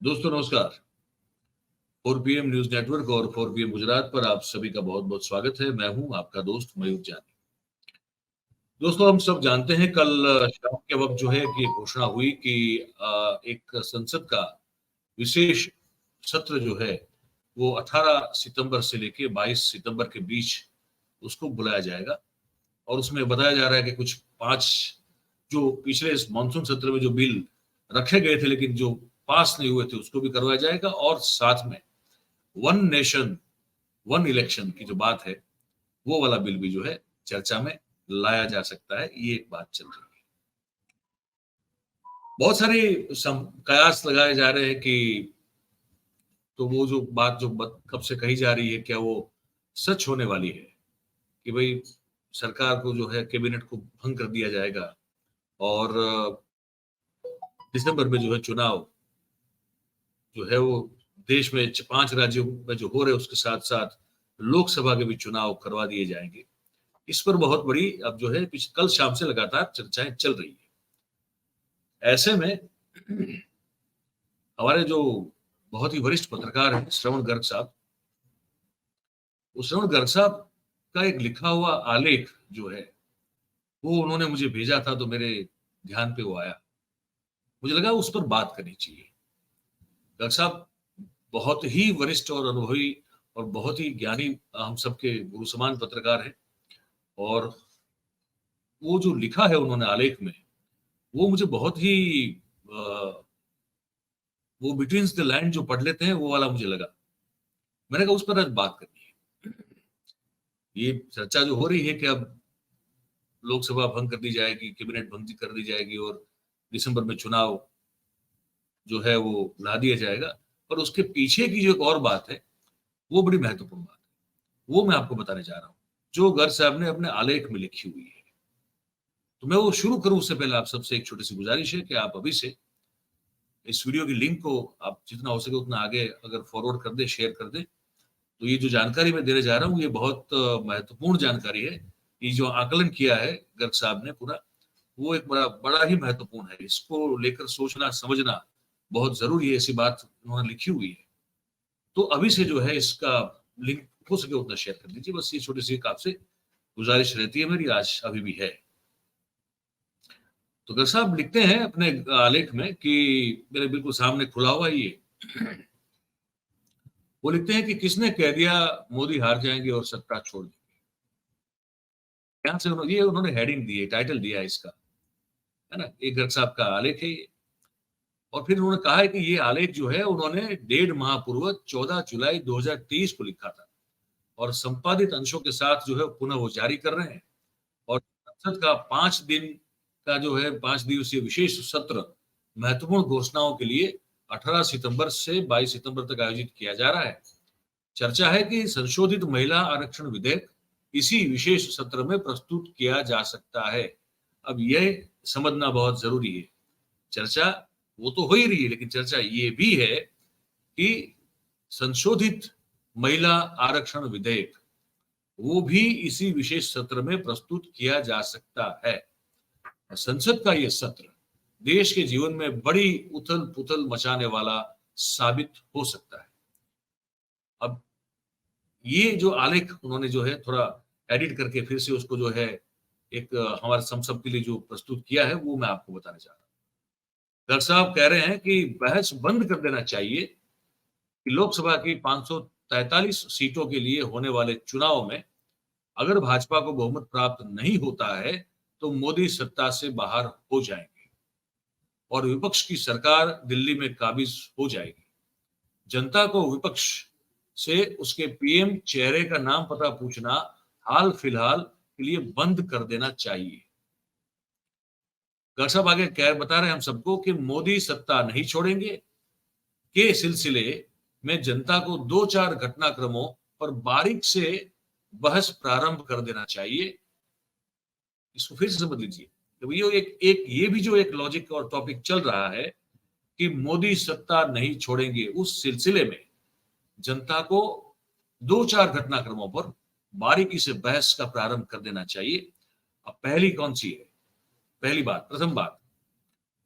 दोस्तों नमस्कार। 4 PM news network और 4 PM गुजरात पर आप सभी का बहुत बहुत स्वागत है। मैं हूं आपका दोस्त मयूर जानी। दोस्तों हम सब जानते हैं कल शाम के वक्त जो है कि घोषणा हुई कि एक संसद का विशेष सत्र जो है वो 18 सितंबर से लेके 22 सितंबर के बीच उसको बुलाया जाएगा। और उसमें बताया जा रहा है कि कुछ 5 जो पिछले इस मानसून सत्र में जो बिल रखे गए थे लेकिन जो पास नहीं हुए थे उसको भी करवाया जाएगा। और साथ में वन नेशन वन इलेक्शन की जो बात है वो वाला बिल भी जो है चर्चा में लाया जा सकता है। ये एक बात चल रही है। बहुत सारे कयास लगाए जा रहे हैं कि तो वो जो बात जो कब से कही जा रही है क्या वो सच होने वाली है कि भाई सरकार को जो है कैबिनेट को भंग कर दिया जाएगा और दिसंबर में जो है चुनाव जो है वो देश में 5 राज्यों में जो हो रहे उसके साथ साथ लोकसभा के भी चुनाव करवा दिए जाएंगे। इस पर बहुत बड़ी अब जो है कल शाम से लगातार चर्चाएं चल रही है। ऐसे में हमारे जो बहुत ही वरिष्ठ पत्रकार हैं श्रवण गर्ग साहब, उस श्रवण गर्ग साहब का एक लिखा हुआ आलेख जो है वो उन्होंने मुझे भेजा था तो मेरे ध्यान पे वो आया। मुझे लगा उस पर बात करनी चाहिए। गर्ग साहब बहुत ही वरिष्ठ और अनुभवी और बहुत ही ज्ञानी हम सबके गुरु समान पत्रकार हैं। और वो जो लिखा है उन्होंने आलेख में वो मुझे बहुत ही वो बिटवीन द लाइन जो पढ़ लेते हैं वो वाला मुझे लगा। मैंने कहा उस पर आज बात करनी है। ये चर्चा जो हो रही है कि अब लोकसभा भंग कर दी जाएगी, कैबिनेट भंग कर दी जाएगी और दिसंबर में चुनाव जो है वो ला दिया जाएगा। पर उसके पीछे की जो एक और बात है वो बड़ी महत्वपूर्ण बात है। वो मैं आपको बताने जा रहा हूं जो गर्ग साहब ने अपने आलेख में लिखी हुई है। तो मैं वो शुरू करूं उससे पहले आप सबसे एक छोटी सी गुजारिश है कि आप अभी से इस वीडियो की लिंक को आप जितना हो सके उतना आगे अगर फॉरवर्ड कर दे, शेयर कर दे। तो ये जो जानकारी मैं देने जा रहा हूँ ये बहुत महत्वपूर्ण जानकारी है। ये जो आकलन किया है गर्ग साहब ने पूरा वो एक बड़ा बड़ा ही महत्वपूर्ण है। इसको लेकर सोचना समझना बहुत जरूरी है। ऐसी बात उन्होंने लिखी हुई है। तो अभी से जो है इसका लिंक हो सके उतना शेयर कर दीजिए। बस ये छोटी सी आपसे गुजारिश रहती है मेरी, आज अभी भी है। तो गर्ग साहब लिखते हैं अपने आलेख में कि मेरे बिल्कुल सामने खुला हुआ ये वो लिखते हैं कि किसने कह दिया मोदी हार जाएंगे और सत्ता छोड़ देंगे। यहां से उन्होंने हेडिंग दी है, टाइटल दिया है इसका, है ना। एक गर्ग साहब का आलेख है ये। और फिर उन्होंने कहा है कि ये आलेख जो है उन्होंने 1.5 माह पूर्व 14 जुलाई 2023 को लिखा था और संपादित अंशों के साथ जो है पुनः वो जारी कर रहे हैं। और संसद का 5 दिन का जो है 5 दिवसीय विशेष सत्र महत्वपूर्ण घोषणाओं के लिए 18 सितंबर से 22 सितंबर तक आयोजित किया जा रहा है। चर्चा है कि संशोधित महिला आरक्षण विधेयक इसी विशेष सत्र में प्रस्तुत किया जा सकता है। अब यह समझना बहुत जरूरी है। चर्चा वो तो हो ही रही है लेकिन चर्चा ये भी है कि संशोधित महिला आरक्षण विधेयक वो भी इसी विशेष सत्र में प्रस्तुत किया जा सकता है। संसद का यह सत्र देश के जीवन में बड़ी उथल पुथल मचाने वाला साबित हो सकता है। अब ये जो आलेख उन्होंने जो है थोड़ा एडिट करके फिर से उसको जो है एक हमारे सब के लिए जो प्रस्तुत किया है वो मैं आपको बताने जा रहा हूं। गर्ग साहब कह रहे हैं कि बहस बंद कर देना चाहिए कि लोकसभा की 543 सीटों के लिए होने वाले चुनाव में अगर भाजपा को बहुमत प्राप्त नहीं होता है तो मोदी सत्ता से बाहर हो जाएंगे और विपक्ष की सरकार दिल्ली में काबिज हो जाएगी। जनता को विपक्ष से उसके पीएम चेहरे का नाम पता पूछना हाल फिलहाल के लिए बंद कर देना चाहिए। गर्ग साहब आगे क्या बता रहे हैं हम सबको कि मोदी सत्ता नहीं छोड़ेंगे के सिलसिले में जनता को 2-4 घटनाक्रमों पर बारीक से बहस प्रारंभ कर देना चाहिए। इसको फिर से समझ लीजिए। तो ये भी जो एक लॉजिक और टॉपिक चल रहा है कि मोदी सत्ता नहीं छोड़ेंगे, उस सिलसिले में जनता को 2-4 घटनाक्रमों पर बारीकी से बहस का प्रारंभ कर देना चाहिए। अब पहली कौन सी है? प्रथम बात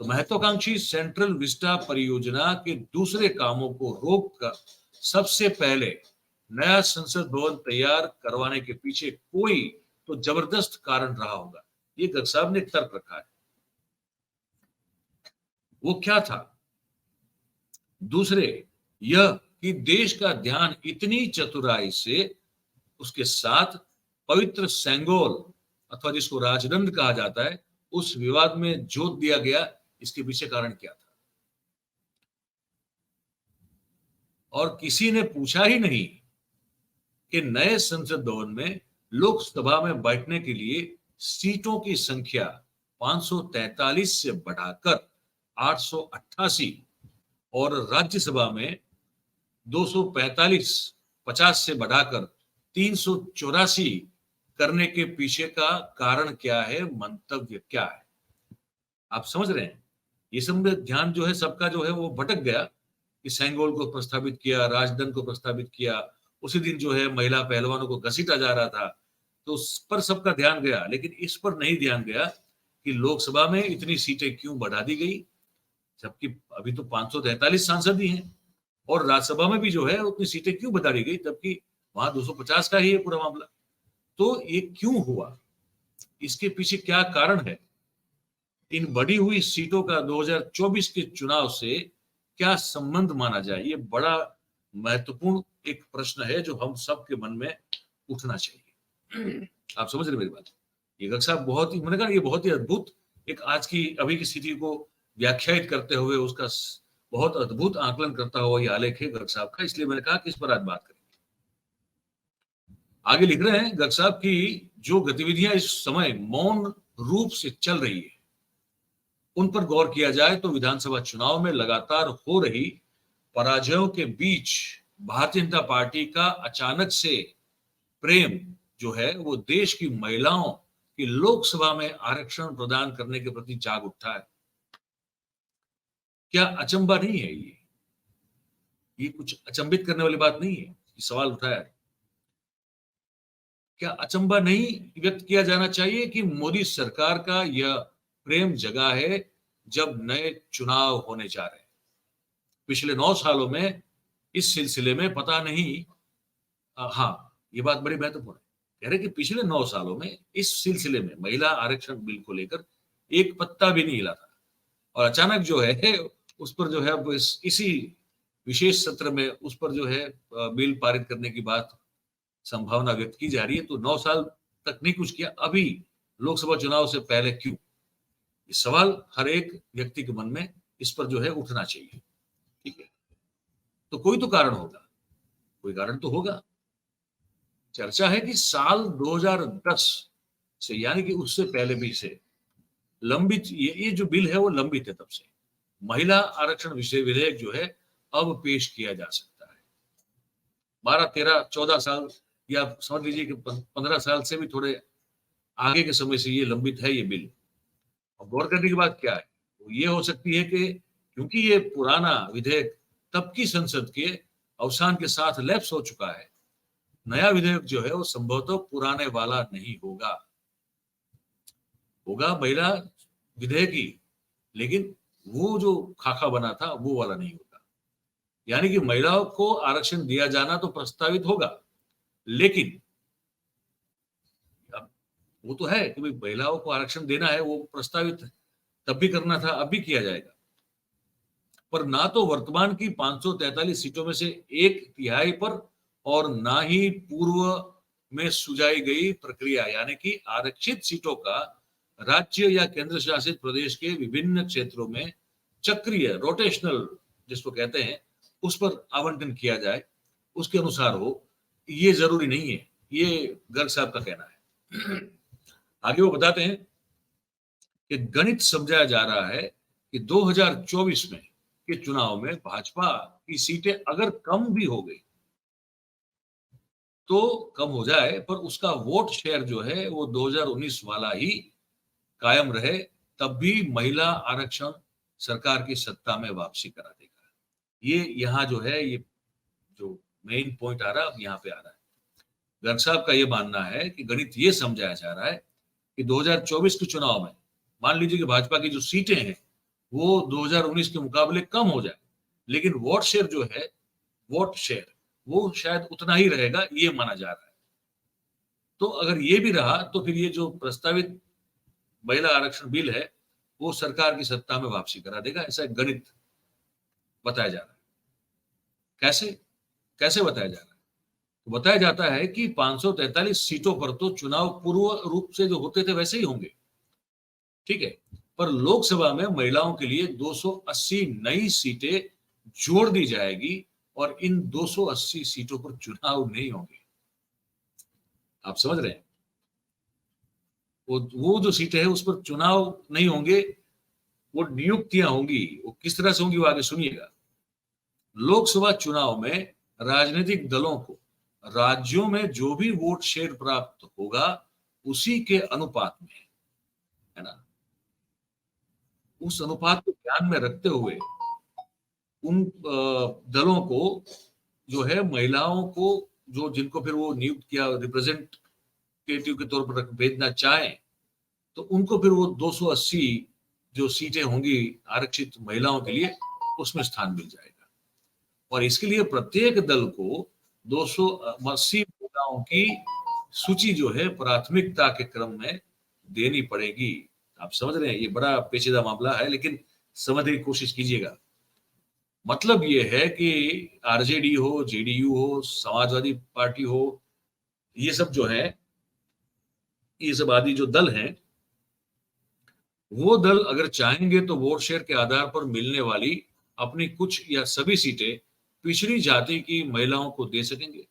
तो महत्वाकांक्षी सेंट्रल विस्टा परियोजना के दूसरे कामों को रोककर सबसे पहले नया संसद भवन तैयार करवाने के पीछे कोई तो जबरदस्त कारण रहा होगा, ये गर्ग साहब ने तर्क रखा है। वो क्या था? दूसरे, यह कि देश का ध्यान इतनी चतुराई से उसके साथ पवित्र सेंगोल अथवा जिसको राजदंड कहा जाता है उस विवाद में जोत दिया गया, इसके पीछे कारण क्या था? और किसी ने पूछा ही नहीं कि नए संसद भवन में लोकसभा में बैठने के लिए सीटों की संख्या 543 से बढ़ाकर 888 और राज्यसभा में 50 से बढ़ाकर 384 करने के पीछे का कारण क्या है, मंतव्य क्या है? आप समझ रहे हैं? ये सब में ध्यान जो है सबका जो है वो भटक गया कि सेंगोल को प्रस्तावित किया, राजदंड को प्रस्तावित किया, उसी दिन जो है महिला पहलवानों को घसीटा जा रहा था, तो उस पर सबका ध्यान गया, लेकिन इस पर नहीं ध्यान गया कि लोकसभा में इतनी सीटें क्यों बढ़ा दी गई, जबकि अभी तो 543 सांसद ही हैं, और राज्यसभा में भी जो है उतनी सीटें क्यों बढ़ा दी गई, जबकि वहां 250 का ही है पूरा मामला। तो ये क्यों हुआ, इसके पीछे क्या कारण है? इन बढ़ी हुई सीटों का 2024 के चुनाव से क्या संबंध माना जाए, ये बड़ा महत्वपूर्ण एक प्रश्न है जो हम सबके मन में उठना चाहिए। आप समझ रहे मेरी बात? ये गर्ग साहब बहुत ही, मैंने कहा ये बहुत ही अद्भुत एक आज की अभी की स्थिति को व्याख्यायित करते हुए उसका बहुत अद्भुत आकलन करता हुआ ये आलेख है गर्ग साहब का, इसलिए मैंने कहा कि इस पर आज बात करेंगे। आगे लिख रहे हैं गर्ग साहब की जो गतिविधियां इस समय मौन रूप से चल रही है उन पर गौर किया जाए तो विधानसभा चुनाव में लगातार हो रही पराजयों के बीच भारतीय जनता पार्टी का अचानक से प्रेम जो है वो देश की महिलाओं की लोकसभा में आरक्षण प्रदान करने के प्रति जाग उठा है। क्या अचंबा नहीं है ये कुछ अचंभित करने वाली बात नहीं है, ये सवाल उठाया है। क्या अचंबा नहीं व्यक्त किया जाना चाहिए कि मोदी सरकार का यह प्रेम जगा है जब नए चुनाव होने जा रहे हैं? पिछले 9 सालों में इस सिलसिले में पता नहीं, हाँ ये बात बड़ी महत्वपूर्ण है, कह रहे कि पिछले 9 सालों में इस सिलसिले में महिला आरक्षण बिल को लेकर एक पत्ता भी नहीं हिला था, और अचानक जो है उस पर जो है अब इसी विशेष सत्र में उस पर जो है बिल पारित करने की बात संभावना व्यक्त की जा रही है। तो 9 साल तक नहीं कुछ किया, अभी लोकसभा चुनाव से पहले क्यों? ये सवाल हर एक व्यक्ति के मन में इस पर जो है उठना चाहिए। ठीक है, तो कोई तो कारण होगा, कोई कारण तो होगा। चर्चा है कि साल 2010 से यानी कि उससे पहले भी से लंबित ये जो बिल है वो लंबित है, तब से महिला आरक्षण विषय विधेयक जो है अब पेश किया जा सकता है। 12, 13, 14 साल या समझ लीजिए कि 15 साल से भी थोड़े आगे के समय से ये लंबित है ये बिल। और गौर करने की बात क्या है, तो ये हो सकती है कि क्योंकि ये पुराना विधेयक तब की संसद के अवसान के साथ लैप्स हो चुका है, नया विधेयक जो है वो संभवतः पुराने वाला नहीं होगा महिला विधेयक ही, लेकिन वो जो खाका बना था वो वाला नहीं होगा। यानी कि महिलाओं को आरक्षण दिया जाना तो प्रस्तावित होगा, लेकिन अब वो तो है कि भाई महिलाओं को आरक्षण देना है, वो प्रस्तावित तब भी करना था, अब भी किया जाएगा, पर ना तो वर्तमान की 543 सीटों में से 1/3 पर और ना ही पूर्व में सुझाई गई प्रक्रिया यानी कि आरक्षित सीटों का राज्य या केंद्र शासित प्रदेश के विभिन्न क्षेत्रों में चक्रीय रोटेशनल जिसको कहते हैं उस पर आवंटन किया जाए, उसके अनुसार हो, ये जरूरी नहीं है, ये गर्ग साहब का कहना है। आगे वो बताते हैं कि गणित समझाया जा रहा है कि 2024 में के चुनाव में भाजपा की सीटें अगर कम भी हो गई तो कम हो जाए, पर उसका वोट शेयर जो है वो 2019 वाला ही कायम रहे, तब भी महिला आरक्षण सरकार की सत्ता में वापसी करा देगा। ये यहाँ जो है ये जो मेन पॉइंट आ रहा है, अब यहाँ पे आ रहा है। गर्ग साहब का ये मानना है कि गणित ये समझाया जा रहा है कि 2024 के चुनाव में मान लीजिए कि भाजपा की जो सीटें हैं वो 2019 के मुकाबले कम हो जाए, लेकिन वोट शेयर जो है, वोट शेयर वो शायद उतना ही रहेगा, ये माना जा रहा है। तो अगर ये भी रहा तो फिर ये जो प्रस्तावित महिला आरक्षण बिल है वो सरकार की सत्ता में वापसी करा देगा, ऐसा एक गणित बताया जा रहा है। कैसे कैसे बताया जा रहा है? तो बताया जाता है कि 543 सीटों पर तो चुनाव पूर्व रूप से जो होते थे वैसे ही होंगे, ठीक है, पर लोकसभा में महिलाओं के लिए 280 नई सीटें जोड़ दी जाएगी और इन 280 सीटों पर चुनाव नहीं होंगे। आप समझ रहे हैं? वो जो सीटें है उस पर चुनाव नहीं होंगे, वो नियुक्तियां होंगी। वो किस तरह से होंगी वो आगे सुनिएगा। लोकसभा चुनाव में राजनीतिक दलों को राज्यों में जो भी वोट शेयर प्राप्त होगा उसी के अनुपात में, है ना, उस अनुपात को ध्यान में रखते हुए उन दलों को जो है महिलाओं को जो जिनको फिर वो नियुक्त किया रिप्रेजेंटेटिव के तौर पर भेजना चाहें तो उनको फिर वो 280 जो सीटें होंगी आरक्षित महिलाओं के लिए उसमें स्थान मिल जाएगा। और इसके लिए प्रत्येक दल को 280 महिलाओं की सूची जो है प्राथमिकता के क्रम में देनी पड़ेगी। आप समझ रहे हैं, ये बड़ा पेचीदा मामला है, लेकिन समझने की कोशिश कीजिएगा। मतलब ये है कि आरजेडी हो, जेडीयू हो, समाजवादी पार्टी हो, ये सब जो है, ये सब आदि जो दल हैं, वो दल अगर चाहेंगे तो वोट शेयर के आधार पर मिलने वाली अपनी कुछ या सभी सीटें पिछड़ी जाति की महिलाओं को दे सकेंगे।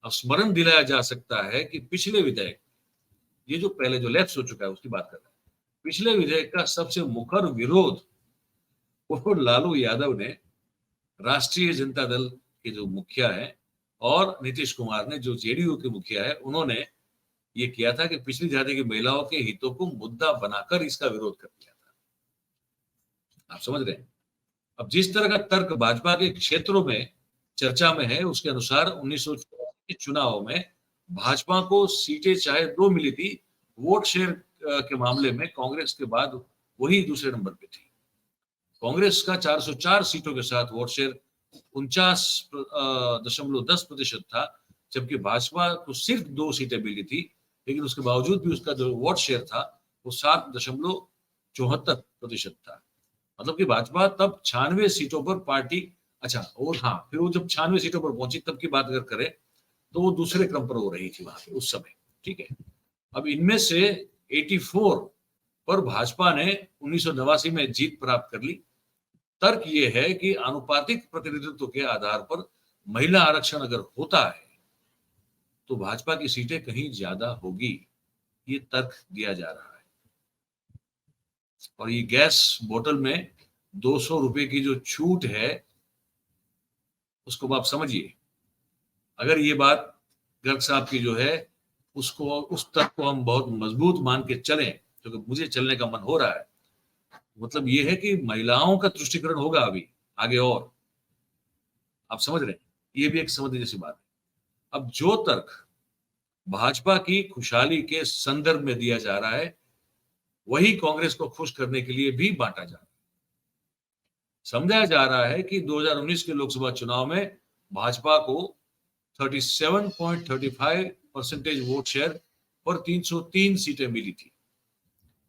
अब स्मरण दिलाया जा सकता है कि पिछले विधेयक, ये जो पहले जो लैप्स हो चुका है उसकी बात कर रहे हैं, पिछले विधेयक का सबसे मुखर विरोध वो लालू यादव ने, राष्ट्रीय जनता दल के जो मुखिया है, और नीतीश कुमार ने जो जेडीयू के मुखिया है, उन्होंने ये किया था कि पिछली जाति की महिलाओं के हितों को मुद्दा बनाकर इसका विरोध कर दिया था। आप समझ रहे हैं? अब जिस तरह का तर्क भाजपा के क्षेत्रों में चर्चा में है उसके अनुसार 1984 के चुनाव में भाजपा को सीटें चाहे 2 मिली थी, वोट शेयर के मामले में कांग्रेस के बाद वही दूसरे नंबर पे थी। कांग्रेस का 404 सीटों के साथ वोट शेयर 49.10% था, जबकि भाजपा को सिर्फ 2 सीटें मिली थी, लेकिन उसके बावजूद भी उसका जो वोट शेयर था वो 7.74% था। मतलब कि भाजपा तब 96 सीटों पर पार्टी, अच्छा, और हाँ, फिर वो जब 96 सीटों पर पहुंची तब की बात अगर करें तो वो दूसरे क्रम पर हो रही थी वहां पे उस समय, ठीक है। अब इनमें से 84 पर भाजपा ने 1989 में जीत प्राप्त कर ली। तर्क ये है कि आनुपातिक प्रतिनिधित्व के आधार पर महिला आरक्षण अगर होता है तो भाजपा की सीटें कहीं ज्यादा होगी, ये तर्क दिया जा रहा है। और ये गैस बोतल में 200 रुपए की जो छूट है उसको आप समझिए। अगर ये बात गर्ग साहब की जो है उसको, उस तर्क को हम बहुत मजबूत मान के चलें, क्योंकि मुझे चलने का मन हो रहा है, मतलब ये है कि महिलाओं का तुष्टिकरण होगा अभी आगे। और आप समझ रहे हैं, ये भी एक समझने जैसी बात है। अब जो तर्क भाजपा की खुशहाली के संदर्भ में दिया जा रहा है वही कांग्रेस को खुश करने के लिए भी बांटा जा रहा है। समझा जा रहा है कि 2019 के लोकसभा चुनाव में भाजपा को 37.35% वोट शेयर पर 303 सीटें मिली थी,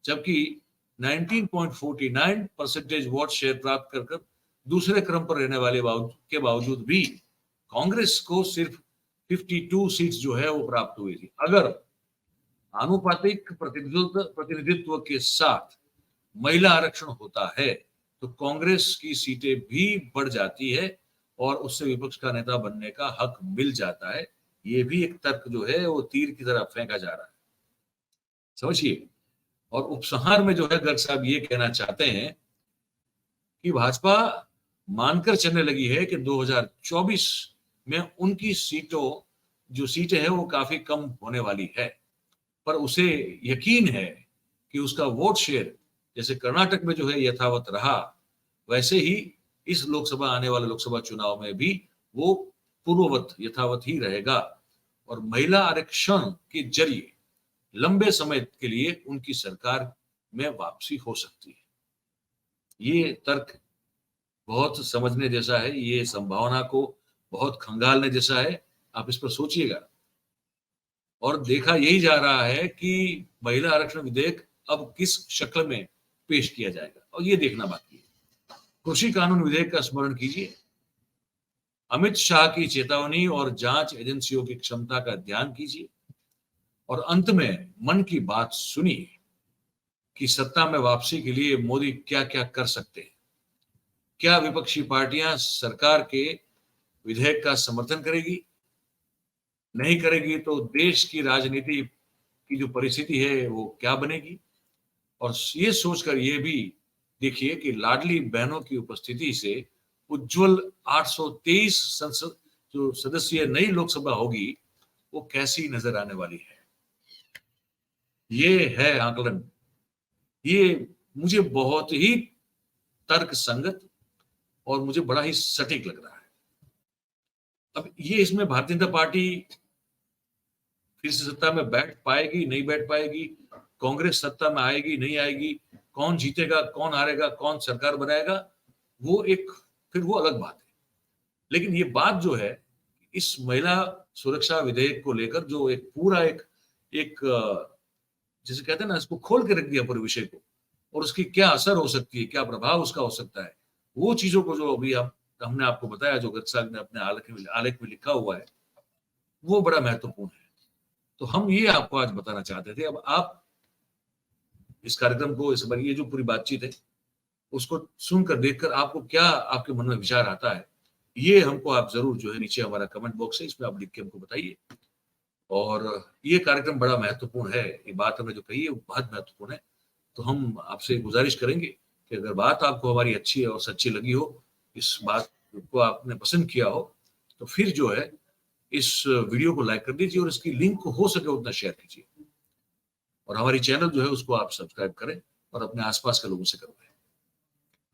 जबकि 19.49% वोट शेयर प्राप्त कर दूसरे क्रम पर रहने वाले के बावजूद भी कांग्रेस को सिर्फ 52 सीट्स जो है वो प्राप्त हुई थी। अगर आनुपातिक प्रतिनिधित्व के साथ महिला आरक्षण होता है तो कांग्रेस की सीटें भी बढ़ जाती है और उससे विपक्ष का नेता बनने का हक मिल जाता है। ये भी एक तर्क जो है वो तीर की तरह फेंका जा रहा है, समझिए। और उपसंहार में जो है गर्ग साहब ये कहना चाहते हैं कि भाजपा मानकर चलने लगी है कि 2024 में उनकी जो सीटें हैं वो काफी कम होने वाली है, पर उसे यकीन है कि उसका वोट शेयर जैसे कर्नाटक में जो है यथावत रहा, वैसे ही इस आने वाले लोकसभा चुनाव में भी वो पूर्ववत यथावत ही रहेगा और महिला आरक्षण के जरिए लंबे समय के लिए उनकी सरकार में वापसी हो सकती है। ये तर्क बहुत समझने जैसा है, ये संभावना को बहुत खंगालने जैसा है। आप इस पर सोचिएगा। और देखा यही जा रहा है कि महिला आरक्षण विधेयक अब किस शक्ल में पेश किया जाएगा, और ये देखना बाकी है। कृषि कानून विधेयक का स्मरण कीजिए। अमित शाह की चेतावनी और जांच एजेंसियों की क्षमता का ध्यान कीजिए, और अंत में मन की बात सुनिए कि सत्ता में वापसी के लिए मोदी क्या क्या कर सकते हैं। क्या विपक्षी पार्टियां सरकार के विधेयक का समर्थन करेगी? नहीं करेगी तो देश की राजनीति की जो परिस्थिति है वो क्या बनेगी? और ये सोचकर ये भी देखिए कि लाडली बहनों की उपस्थिति से उज्जवल 823 संसद जो सदस्यीय नई लोकसभा होगी वो कैसी नजर आने वाली है। ये है आकलन, ये मुझे बहुत ही तर्क संगत और मुझे बड़ा ही सटीक लग रहा है। अब ये इसमें भारतीय जनता पार्टी फिर से सत्ता में बैठ पाएगी, नहीं बैठ पाएगी, कांग्रेस सत्ता में आएगी, नहीं आएगी, कौन जीतेगा, कौन हारेगा, कौन सरकार बनाएगा, वो एक फिर वो अलग बात है। लेकिन ये बात जो है, इस महिला सुरक्षा विधेयक को लेकर जो एक पूरा एक जिसे कहते हैं ना, इसको खोल के रख दिया पूरे विषय को, और उसकी क्या असर हो सकती है, क्या प्रभाव उसका हो सकता है, वो चीजों को जो अभी हमने आपको बताया, जो गर्ग साहब ने अपने आलेख में लिखा हुआ है, वो बड़ा महत्वपूर्ण है। तो हम ये आपको आज बताना चाहते थे। अब आप इस कार्यक्रम को, इस बार ये जो पूरी बातचीत है उसको सुनकर, देखकर आपको क्या आपके मन में विचार आता है, ये हमको आप जरूर जो है नीचे हमारा कमेंट बॉक्स है, इसमें आप लिख के हमको बताइए। और ये कार्यक्रम बड़ा महत्वपूर्ण है, ये बात हमने जो कही है वो बहुत महत्वपूर्ण है। तो हम आपसे गुजारिश करेंगे कि अगर बात आपको हमारी अच्छी और सच्ची लगी हो, इस बात को आपने पसंद किया हो, तो फिर जो है इस वीडियो को लाइक कर दीजिए और इसकी लिंक को हो सके उतना शेयर कीजिए, और हमारी चैनल जो है उसको आप सब्सक्राइब करें और अपने आसपास के लोगों से करवाएं।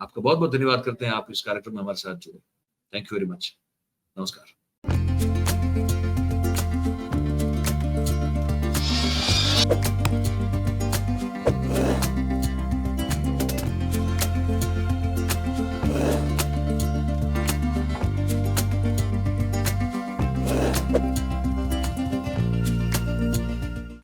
आपका बहुत बहुत धन्यवाद करते हैं, आप इस कार्यक्रम में हमारे साथ जुड़े। Thank you very much. नमस्कार।